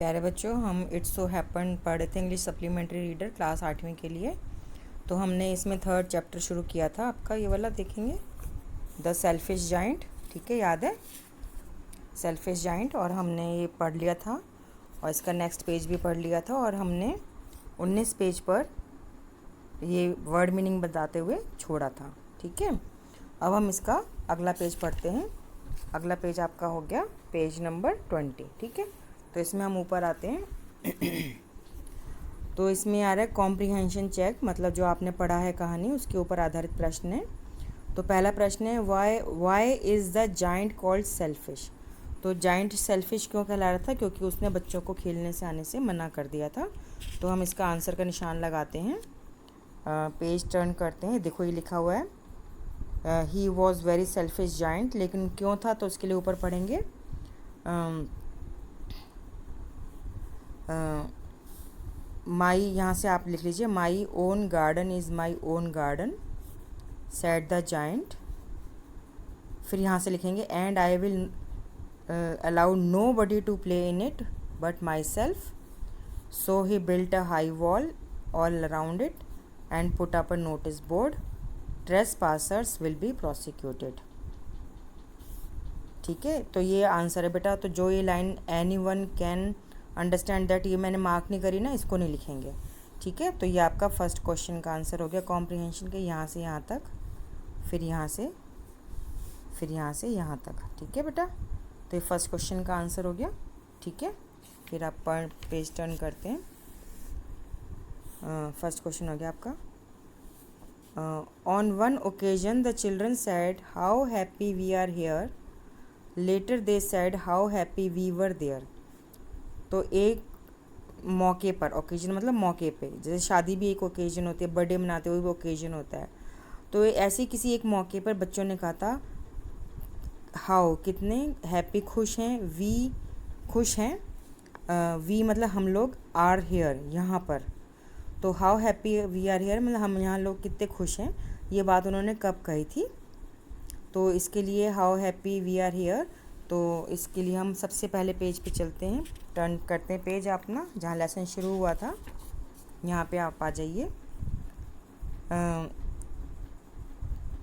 प्यारे बच्चों, हम इट्स सो हैपन पढ़ रहे थे इंग्लिश सप्लीमेंट्री रीडर क्लास 8वीं के लिए। तो हमने इसमें थर्ड चैप्टर शुरू किया था आपका ये वाला, देखेंगे द सेल्फिश जाइंट। ठीक है, याद है सेल्फिश जाइंट, और हमने ये पढ़ लिया था और इसका नेक्स्ट पेज भी पढ़ लिया था, और हमने 19 पेज पर ये वर्ड मीनिंग बताते हुए छोड़ा था। ठीक है, अब हम इसका अगला पेज पढ़ते हैं। अगला पेज आपका हो गया पेज नंबर 20। ठीक है, तो इसमें हम ऊपर आते हैं। तो इसमें आ रहा है कॉम्प्रिहेंशन चेक, मतलब जो आपने पढ़ा है कहानी उसके ऊपर आधारित प्रश्न है। तो पहला प्रश्न है why is the giant called selfish. तो जाइंट सेल्फिश क्यों कहला रहा था? क्योंकि उसने बच्चों को खेलने से आने से मना कर दिया था। तो हम इसका आंसर का निशान लगाते हैं, पेज टर्न करते हैं। देखो ये लिखा हुआ है he was very selfish giant, लेकिन क्यों था तो उसके लिए ऊपर पढ़ेंगे। माई, यहाँ से आप लिख लीजिए my own garden is my own garden said the giant. फिर यहाँ से लिखेंगे and I will allow nobody to play in it but myself, so he built a high wall all around it and put up a notice board, trespassers will be prosecuted. ठीक है, तो ये answer है बेटा। तो जो ये line any one can understand that, ये मैंने मार्क नहीं करी ना, इसको नहीं लिखेंगे। ठीक है, तो ये आपका फर्स्ट क्वेश्चन का आंसर हो गया कॉम्प्रिहेंशन के, यहाँ से यहाँ तक, फिर यहाँ से, फिर यहाँ से यहाँ तक। ठीक है बेटा, तो ये फर्स्ट क्वेश्चन का आंसर हो गया। ठीक है, फिर आप पेज टर्न करते हैं। फर्स्ट क्वेश्चन हो गया आपका on one occasion the children said how happy we are here, later they said how happy we were there. तो एक मौके पर, ओकेजन मतलब मौके पे, जैसे शादी भी एक ओकेजन होती है, बर्थडे मनाते हुए भी ओकेजन होता है। तो ऐसे किसी एक मौके पर बच्चों ने कहा था हाउ कितने, हैप्पी खुश हैं, वी खुश हैं, वी मतलब हम लोग, आर हेयर यहाँ पर। तो how happy we are here मतलब हम यहाँ लोग कितने खुश हैं। ये बात उन्होंने कब कही थी? तो इसके लिए how happy we are here, तो इसके लिए हम सबसे पहले पेज पे चलते हैं, टर्न करते हैं पेज अपना जहाँ लेसन शुरू हुआ था, यहाँ पे आप आ जाइए।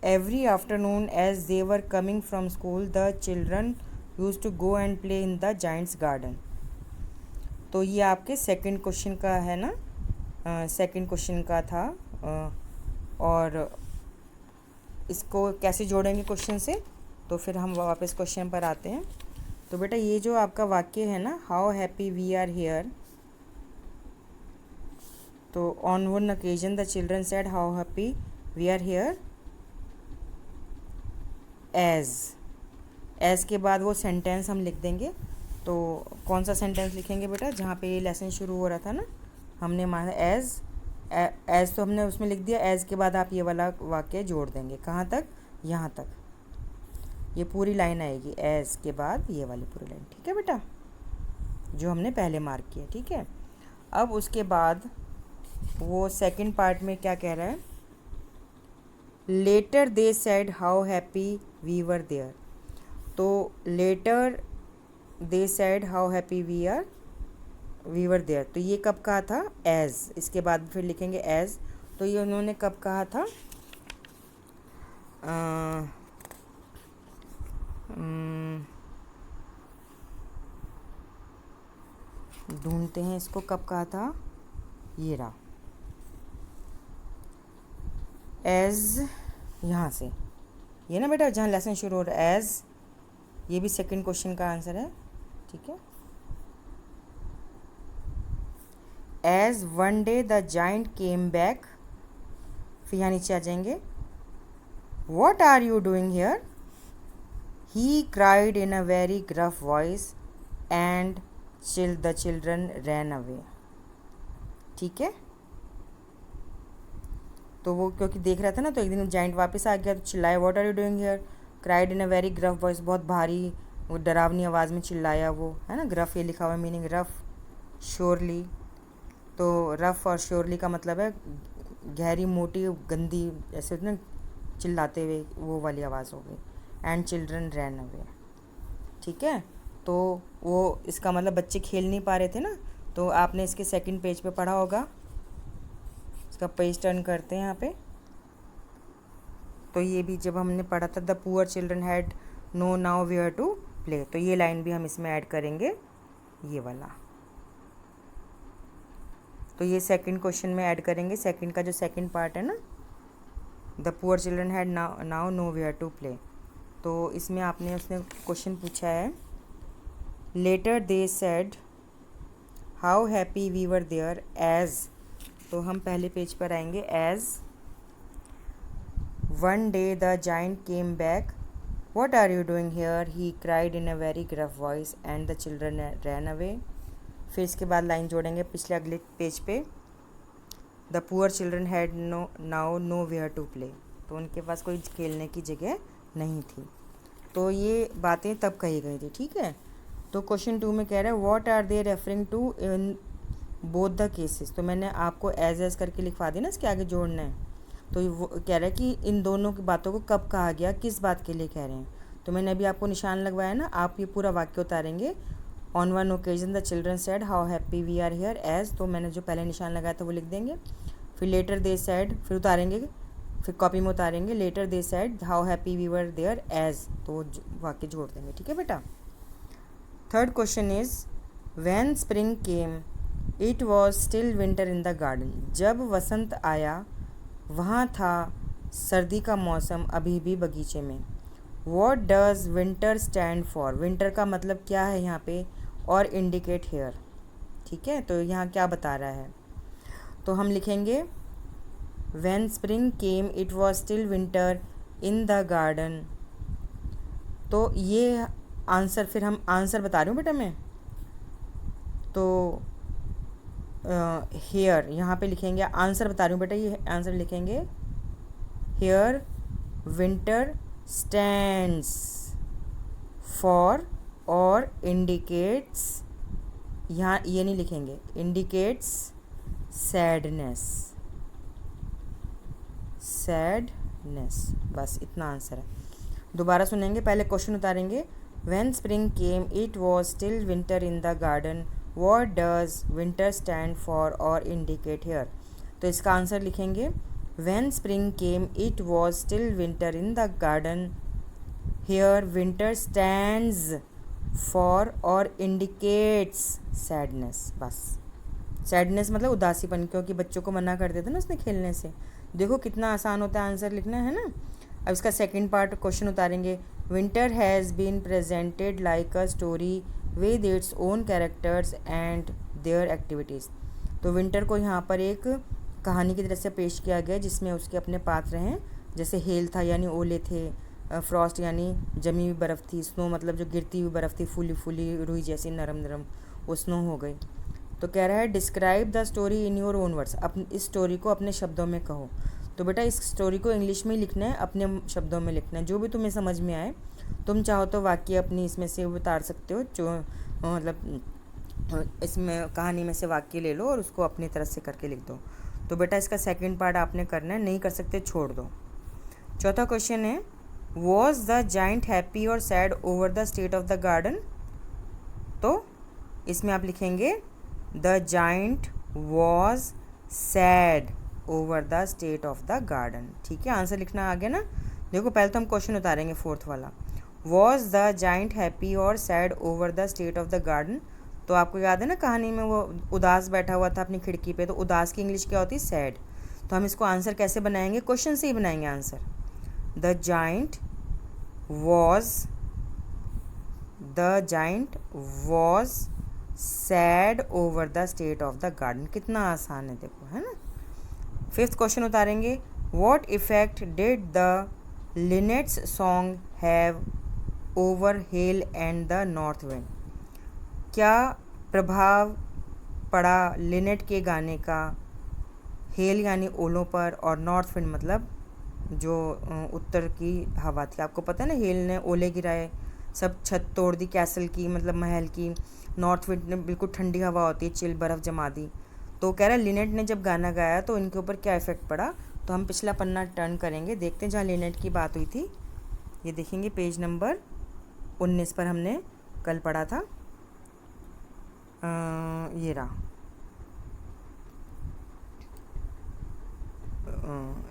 Every afternoon as they were coming from school the children used to go and play in the giant's garden. तो ये आपके सेकंड क्वेश्चन का है ना, सेकंड क्वेश्चन का था। और इसको कैसे जोड़ेंगे क्वेश्चन से, तो फिर हम वापस क्वेश्चन पर आते हैं। तो बेटा ये जो आपका वाक्य है ना, how happy we are here, तो on one occasion the children said how happy we are here as के बाद वो सेंटेंस हम लिख देंगे। तो कौन सा सेंटेंस लिखेंगे बेटा? जहाँ पे ये लेसन शुरू हो रहा था ना, हमने माना एज तो हमने उसमें लिख दिया, एज के बाद आप ये वाला वाक्य जोड़ देंगे। कहाँ तक? यहाँ तक, ये पूरी लाइन आएगी, एज के बाद ये वाली पूरी लाइन। ठीक है बेटा, जो हमने पहले मार्क किया। ठीक है, अब उसके बाद वो सेकंड पार्ट में क्या कह रहा है, later they said how happy we were there. तो later they said how happy we were there, तो ये कब कहा था? एज, इसके बाद फिर लिखेंगे एज। तो ये उन्होंने कब कहा था? ढूंढते हैं इसको, कब कहा था? ये रहा एज, यहाँ से ये ना बेटा जहाँ लेसन शुरू हो रहा है एज, ये भी सेकंड क्वेश्चन का आंसर है। ठीक है, as one day the giant came back, फिर यहाँ नीचे आ जाएंगे, what are you doing here, he cried in a very gruff voice and the children ran away. ठीक है, तो वो क्योंकि देख रहा था ना, तो एक दिन जाइंट वापस आ गया तो चिल्लाया what are you doing here, cried in a very gruff voice, बहुत भारी वो डरावनी आवाज़ में चिल्लाया वो, है ना। ग्रफ ये लिखा हुआ है, मीनिंग रफ, श्योरली। तो रफ और श्योरली का मतलब है गहरी, मोटी, गंदी, ऐसे ना चिल्लाते हुए वो वाली आवाज़ हो गई। And children ran away. ठीक है, तो वो इसका मतलब बच्चे खेल नहीं पा रहे थे ना, तो आपने इसके सेकंड पेज पे पढ़ा होगा। इसका पेज टर्न करते हैं यहाँ पे। तो ये भी जब हमने पढ़ा था, the poor children had no now where to play, तो ये लाइन भी हम इसमें ऐड करेंगे, ये वाला। तो ये सेकंड क्वेश्चन में ऐड करेंगे, सेकंड का जो सेकंड पार्ट है ना, the poor children had now nowhere to play. तो इसमें आपने उसने क्वेश्चन पूछा है, later they said how happy we were there as, तो हम पहले पेज पर आएंगे, as one day the giant came back, what are you doing here, he cried in a very gruff voice and the children ran away। फिर इसके बाद line जोड़ेंगे पिछले अगले पेज पे, the poor children had now nowhere to play, तो उनके पास कोई खेलने की जगह नहीं थी। तो ये बातें तब कही गई थी, ठीक है। तो क्वेश्चन 2 में कह रहा है, what are they referring to in both the cases, तो मैंने आपको एज करके लिखवा दी ना, इसके आगे जोड़ना है। तो वो कह रहा है कि इन दोनों की बातों को कब कहा गया, किस बात के लिए कह रहे हैं। तो मैंने अभी आपको निशान लगवाया ना, आप ये पूरा वाक्य उतारेंगे, on one occasion the children said how happy we are here as, तो मैंने जो पहले निशान लगाया था वो लिख देंगे। फिर लेटर दे सेड, फिर उतारेंगे, फिर कॉपी में उतारेंगे, later they said how happy we were there as, तो वाक्य जोड़ देंगे, ठीक है बेटा। Third question is, when spring came it was still winter in the garden, जब वसंत आया वहाँ था सर्दी का मौसम अभी भी बगीचे में। What does winter stand for, winter का मतलब क्या है यहाँ पे, और इंडिकेट हेयर, ठीक है। तो यहाँ क्या बता रहा है, तो हम लिखेंगे when spring came it was still winter in the garden. तो ये आंसर, फिर हम आंसर बता रही हूँ बेटा मैं, तो हेयर यहाँ पे लिखेंगे, आंसर बता रही हूँ बेटा, ये आंसर लिखेंगे, हेयर विंटर स्टैंड्स फॉर और इंडिकेट्स, यहाँ ये नहीं लिखेंगे, इंडिकेट्स सैडनेस, सैडनेस, बस इतना आंसर है। दोबारा सुनेंगे, पहले क्वेश्चन उतारेंगे, when spring came it was still winter in the garden, What does winter stand for or indicate here? तो इसका आंसर लिखेंगे, When spring came it was still winter in the garden, here winter stands for or indicates sadness, बस sadness मतलब उदासीपन, क्योंकि बच्चों को मना कर देते ना उसने खेलने से। देखो कितना आसान होता है आंसर लिखना, है ना। अब इसका सेकंड पार्ट क्वेश्चन उतारेंगे, winter has been presented like a story with its own characters and their activities. तो विंटर को यहाँ पर एक कहानी की तरह से पेश किया गया जिसमें उसके अपने पात्र हैं, जैसे हेल था यानी ओले थे, फ्रॉस्ट यानी जमी हुई बर्फ़ थी, स्नो मतलब जो गिरती हुई बर्फ़ थी, फूली फूली रुई जैसी नरम नरम, वो स्नो हो गई। तो कह रहा है describe the story in your own words, इस स्टोरी को अपने शब्दों में कहो। तो बेटा इस स्टोरी को इंग्लिश में ही लिखना है, अपने शब्दों में लिखना है, जो भी तुम्हें समझ में आए। तुम चाहो तो वाक्य अपनी इसमें से उतार सकते हो, जो मतलब इसमें कहानी में से वाक्य ले लो और उसको अपनी तरफ से करके लिख दो। तो बेटा इसका सेकंड पार्ट आपने करना है, नहीं कर सकते छोड़ दो। चौथा क्वेश्चन है, वॉज द जाइंट हैप्पी और sad over the state of the garden. तो इसमें आप लिखेंगे the giant was sad over the state of the garden, ठीक है। आंसर लिखना आ गया ना। देखो पहले तो हम क्वेश्चन उतारेंगे फोर्थ वाला, वॉज द जाइंट हैप्पी और sad over the state of the garden. तो आपको याद है ना कहानी में वो उदास बैठा हुआ था अपनी खिड़की पे, तो उदास की इंग्लिश क्या होती है, सैड। तो हम इसको आंसर कैसे बनाएंगे, क्वेश्चन से ही बनाएंगे answer. The giant was sad over the state of the garden, कितना आसान है देखो, है ना। फिफ्थ क्वेश्चन उतारेंगे, what effect did the linnet's song have over hail and the north wind. क्या प्रभाव पड़ा लिनेट के गाने का हेल यानी ओलों पर और नॉर्थ विंड मतलब जो उत्तर की हवा थी। आपको पता है ना, हेल ने ओले गिराए, सब छत तोड़ दी कैसल की, मतलब महल की। नॉर्थ विंड ने बिल्कुल ठंडी हवा होती है, चिल बर्फ़ जमा दी। तो कह रहा है लिनेट ने जब गाना गाया तो इनके ऊपर क्या इफ़ेक्ट पड़ा। तो हम पिछला पन्ना टर्न करेंगे, देखते हैं जहाँ लिनेट की बात हुई थी। ये देखेंगे पेज नंबर 19 पर हमने कल पढ़ा था, ये रहा,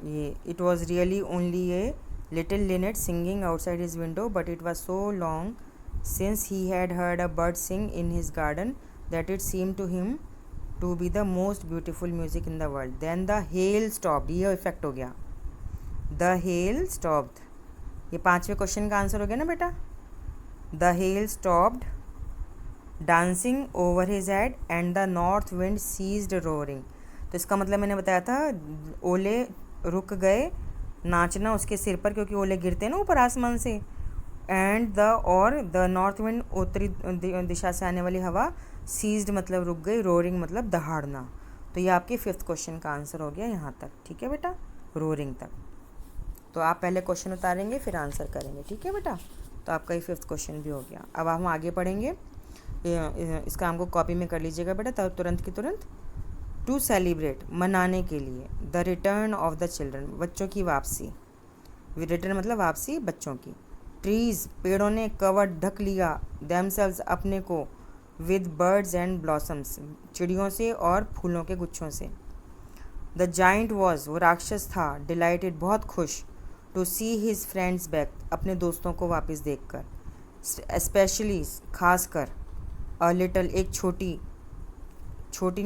ये it was really only a little linnet singing outside his window but it was so long since he had heard a bird sing in his garden that it seem to him to be the most beautiful music in the world. Then the hail stopped, ये effect हो गया, the hail stopped, ये 5वें question का answer हो गया ना बेटा। The hail stopped dancing over his head and the north wind ceased roaring. तो इसका मतलब मैंने बताया था ओले रुक गए नाचना उसके सिर पर, क्योंकि ओले गिरते हैं ना ऊपर आसमान से। एंड द नॉर्थ विंड, उत्तरी दिशा से आने वाली हवा, सीज्ड मतलब रुक गई, रोरिंग मतलब दहाड़ना। तो ये आपके 5th क्वेश्चन का आंसर हो गया यहाँ तक, ठीक है बेटा, रोरिंग तक। तो आप पहले क्वेश्चन उतारेंगे फिर आंसर करेंगे, ठीक है बेटा। तो आपका ये 5th क्वेश्चन भी हो गया। अब हम आगे पढ़ेंगे, इसका हमको कॉपी में कर लीजिएगा बेटा तब तुरंत की तुरंत। टू सेलिब्रेट, मनाने के लिए, the return of the children, बच्चों की वापसी, रिटर्न मतलब वापसी बच्चों की। ट्रीज, पेड़ों ने, कवर्ड ढक लिया, देमसेल्व्स अपने को, विद बर्ड्स एंड ब्लॉसम्स, चिड़ियों से और फूलों के गुच्छों से। द जाइंट वॉज, वो राक्षस था, डिलाइटेड बहुत खुश, to see his friends back, अपने दोस्तों को वापस देखकर, स्पेशली खासकर, अ लिटल, एक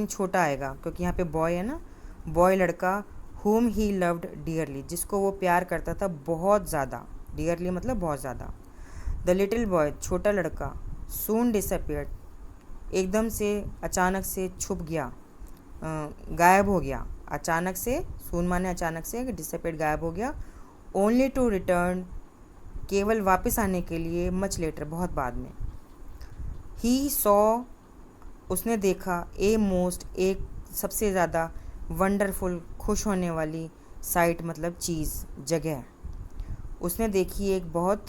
छोटा आएगा क्योंकि यहाँ पे बॉय है ना, बॉय लड़का, whom he loved dearly, जिसको वो प्यार करता था बहुत ज़्यादा, dearly मतलब बहुत ज़्यादा। द लिटिल बॉय, छोटा लड़का, soon disappeared, एकदम से अचानक से छुप गया, गायब हो गया, अचानक से, soon माने अचानक से, disappeared गायब हो गया, only to return, केवल वापस आने के लिए, much later बहुत बाद में। he saw, उसने देखा, ए मोस्ट, एक सबसे ज़्यादा, वंडरफुल, खुश होने वाली, साइट मतलब चीज़, जगह, उसने देखी एक बहुत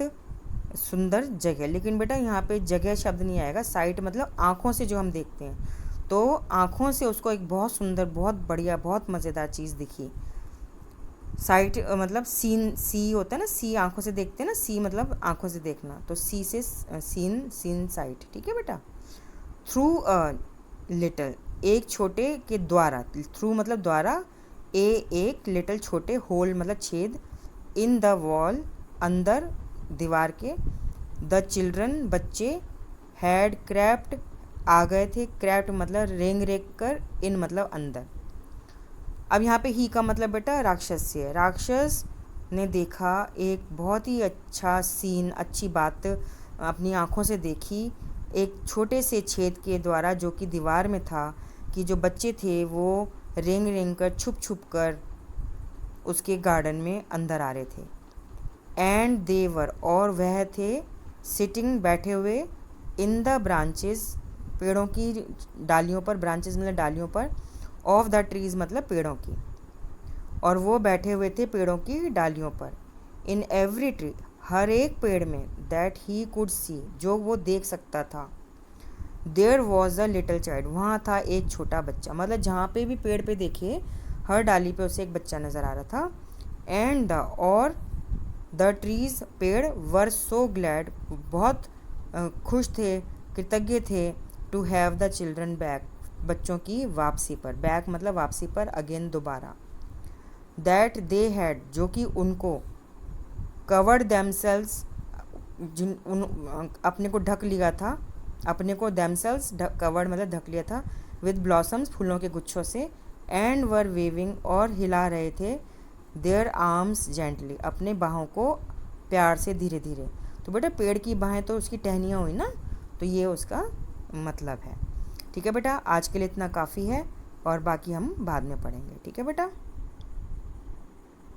सुंदर जगह। लेकिन बेटा यहाँ पे जगह शब्द नहीं आएगा, साइट मतलब आँखों से जो हम देखते हैं, तो आँखों से उसको एक बहुत सुंदर, बहुत बढ़िया, बहुत मज़ेदार चीज़ दिखी। साइट मतलब सीन, सी होता है ना, सी आँखों से देखते हैं ना, सी मतलब आँखों से देखना, तो सी से सीन साइट, ठीक है बेटा। थ्रू अ लिटल, एक छोटे के द्वारा, थ्रू मतलब द्वारा, एक लिटल छोटे, होल मतलब छेद, इन द वॉल अंदर दीवार के, द चिल्ड्रन बच्चे, हैड क्रैप्ट आ गए थे, क्रैप्ट मतलब रेंग कर, इन मतलब अंदर। अब यहाँ पे ही का मतलब बेटा राक्षस से है। राक्षस ने देखा एक बहुत ही अच्छा सीन, अच्छी बात अपनी आँखों से देखी, एक छोटे से छेद के द्वारा जो कि दीवार में था, कि जो बच्चे थे वो रेंग कर, छुप कर उसके गार्डन में अंदर आ रहे थे। एंड देवर, और वह थे, सिटिंग बैठे हुए, इन द ब्रांचेस, पेड़ों की डालियों पर, ब्रांचेस मतलब डालियों पर, ऑफ द ट्रीज मतलब पेड़ों की, और वो बैठे हुए थे पेड़ों की डालियों पर। इन एवरी ट्री, हर एक पेड़ में, दैट ही कुड सी, जो वो देख सकता था। There was a little child, वहाँ था एक छोटा बच्चा, मतलब जहाँ पे भी पेड़ पे देखे हर डाली पे उसे एक बच्चा नज़र आ रहा था। एंड द, और द ट्रीज, पेड़, वर सो ग्लैड, बहुत खुश थे, कृतज्ञ थे, to have the children back, बच्चों की वापसी पर, बैक मतलब वापसी पर, अगेन दोबारा। दैट दे हैड, जो कि उनको, कवर्ड दैमसेल्व्स, अपने को ढक लिया था, अपने को दैमसेल्व्स कवर्ड मतलब ढक लिया था, विद ब्लॉसम्स, फूलों के गुच्छों से, एंड वर वेविंग, और हिला रहे थे, देयर आर्म्स जेंटली, अपने बाहों को प्यार से, धीरे धीरे। तो बेटा पेड़ की बाहें तो उसकी टहनियाँ हुई ना, तो ये उसका मतलब है। ठीक है बेटा, आज के लिए इतना काफ़ी है और बाकी हम बाद में पढ़ेंगे। ठीक है बेटा।